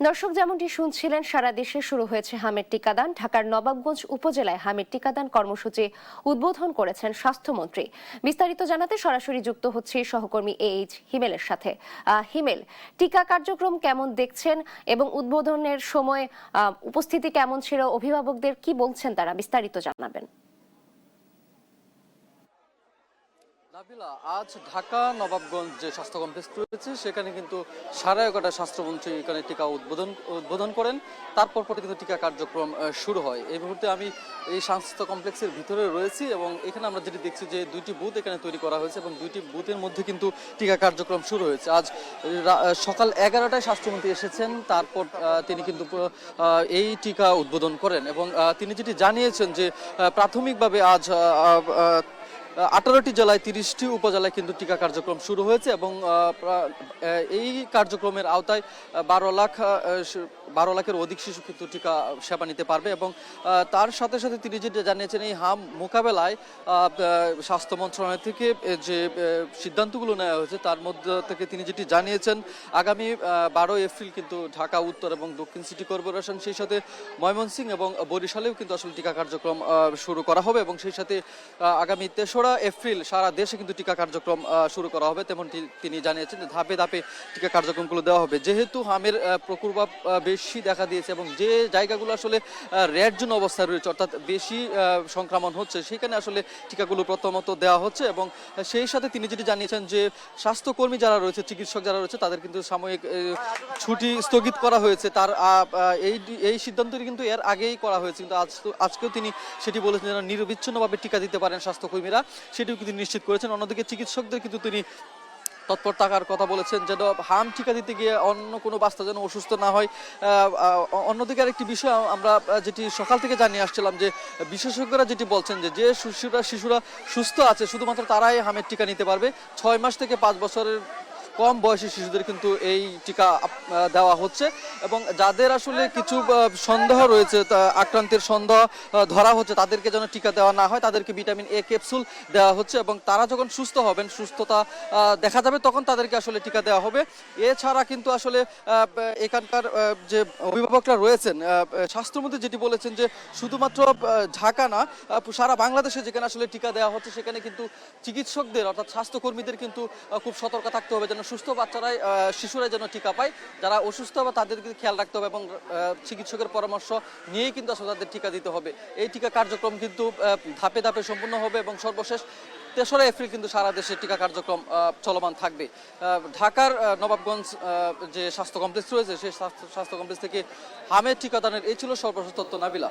দর্শক যেমনটি শুনছিলেন, সারা দেশে শুরু হয়েছে হামের টিকাদান। ঢাকার নবাবগঞ্জ উপজেলায় হামের টিকাদান কর্মসূচি উদ্বোধন করেছেন স্বাস্থ্যমন্ত্রী। বিস্তারিত জানাতে সরাসরি যুক্ত হচ্ছে সহকর্মী এইচ হিমেলের সাথে। হিমেল, টিকা কার্যক্রম কেমন দেখছেন এবং উদ্বোধনের সময় উপস্থিতি কেমন ছিল, অভিভাবকদের কি বলছেন তারা, বিস্তারিত জানাবেন। নাবিলা, আজ ঢাকা নবাবগঞ্জ যে স্বাস্থ্য কমপ্লেক্স রয়েছে সেখানে কিন্তু 11:30 স্বাস্থ্যমন্ত্রী এখানে টিকা উদ্বোধন করেন। তারপর কিন্তু টিকা কার্যক্রম শুরু হয়। এই মুহূর্তে আমি এই স্বাস্থ্য কমপ্লেক্সের ভিতরে রয়েছি এবং এখানে আমরা যেটি দেখছি যে দুইটি বুথ এখানে তৈরি করা হয়েছে এবং দুইটি বুথের মধ্যে কিন্তু টিকা কার্যক্রম শুরু হয়েছে। আজ সকাল 11টায় স্বাস্থ্যমন্ত্রী এসেছেন, তারপর তিনি কিন্তু এই টিকা উদ্বোধন করেন এবং তিনি যেটি জানিয়েছেন যে প্রাথমিকভাবে আজ 18টি জেলায় 30টি উপজেলায় কিন্তু টিকা কার্যক্রম শুরু হয়েছে এবং এই কার্যক্রমের আওতায় 12 লাখের অধিক শিশু কিন্তু টিকা সেবা নিতে পারবে এবং তার সাথে সাথে তিনি যেটা জানিয়েছেন এই হাম মোকাবেলায় স্বাস্থ্য মন্ত্রণালয় থেকে যে সিদ্ধান্তগুলো নেওয়া হয়েছে তার মধ্যে থেকে তিনি যেটি জানিয়েছেন আগামী 12 এপ্রিল কিন্তু ঢাকা উত্তর এবং দক্ষিণ সিটি কর্পোরেশন, সেই সাথে ময়মনসিংহ এবং বরিশালেও কিন্তু আসলে টিকা কার্যক্রম শুরু করা হবে এবং সেই সাথে আগামী 3রা এপ্রিল সারা দেশে কিন্তু টিকা কার্যক্রম শুরু করা হবে। তেমন তিনি জানিয়েছেন যে ধাপে ধাপে টিকা কার্যক্রমগুলো দেওয়া হবে। যেহেতু হামের প্রকোপ বেশি দেখা দিয়েছে এবং যে জায়গাগুলো আসলে রেড জোন অবস্থায় রয়েছে, অর্থাৎ বেশি সংক্রমণ হচ্ছে, সেখানে আসলে টিকাগুলো প্রথমত দেওয়া হচ্ছে এবং সেই সাথে তিনি যেটি জানিয়েছেন যে স্বাস্থ্যকর্মী যারা রয়েছে, চিকিৎসক যারা রয়েছে, তাদের কিন্তু সাময়িক ছুটি স্থগিত করা হয়েছে। তার এই সিদ্ধান্তটি কিন্তু এর আগেই করা হয়েছে, কিন্তু আজকেও তিনি সেটি বলেছেন যেন নিরবিচ্ছিন্নভাবে টিকা দিতে পারেন স্বাস্থ্যকর্মীরা, সেটিও কিন্তু নিশ্চিত করেছেন। অন্যদিকে চিকিৎসকদের কিন্তু তিনি তৎপর থাকার কথা বলেছেন যেন হাম টিকা দিতে গিয়ে অন্য কোনো বাচ্চা যেন অসুস্থ না হয়। অন্যদিকে আরেকটি বিষয় আমরা যেটি সকাল থেকে জানিয়ে আসছিলাম যে বিশেষজ্ঞরা যেটি বলছেন যে শিশুরা সুস্থ আছে শুধুমাত্র তারাই হামের টিকা নিতে পারবে। 6 মাস থেকে 5 বছরের কম বয়সী শিশুদের কিন্তু এই টিকা দেওয়া হচ্ছে এবং যাদের আসলে কিছু সন্দেহ রয়েছে, আক্রান্তের সন্দেহ ধরা হচ্ছে, তাদেরকে যেন টিকা দেওয়া না হয়, তাদেরকে ভিটামিন এ ক্যাপসুল দেওয়া হচ্ছে এবং তারা যখন সুস্থ হবেন, সুস্থতা দেখা যাবে, তখন তাদেরকে আসলে টিকা দেওয়া হবে। এছাড়া কিন্তু আসলে এখানকার যে অভিভাবকরা রয়েছেন, স্বাস্থ্যমন্ত্রী যেটি বলেছেন যে শুধুমাত্র ঢাকা না, সারা বাংলাদেশে যেখানে আসলে টিকা দেওয়া হচ্ছে সেখানে কিন্তু চিকিৎসকদের অর্থাৎ স্বাস্থ্যকর্মীদের কিন্তু খুব সতর্ক থাকতে হবে যেন সুস্থ বাচ্চারাই শিশুরাই যেন টিকা পায়। যারা অসুস্থ হবে তাদেরকে খেয়াল রাখতে হবে এবং চিকিৎসকের পরামর্শ নিয়েই কিন্তু আসলে তাদের টিকা দিতে হবে। এই টিকা কার্যক্রম কিন্তু ধাপে ধাপে সম্পূর্ণ হবে এবং সর্বশেষ 3রা এপ্রিল কিন্তু সারা দেশে টিকা কার্যক্রম চলমান থাকবে। ঢাকার নবাবগঞ্জ যে স্বাস্থ্য কমপ্লেক্স রয়েছে সেই স্বাস্থ্য কমপ্লেক্স থেকে হামের টিকাদানের এই ছিল সর্বশেষ তথ্য। নাবিলা।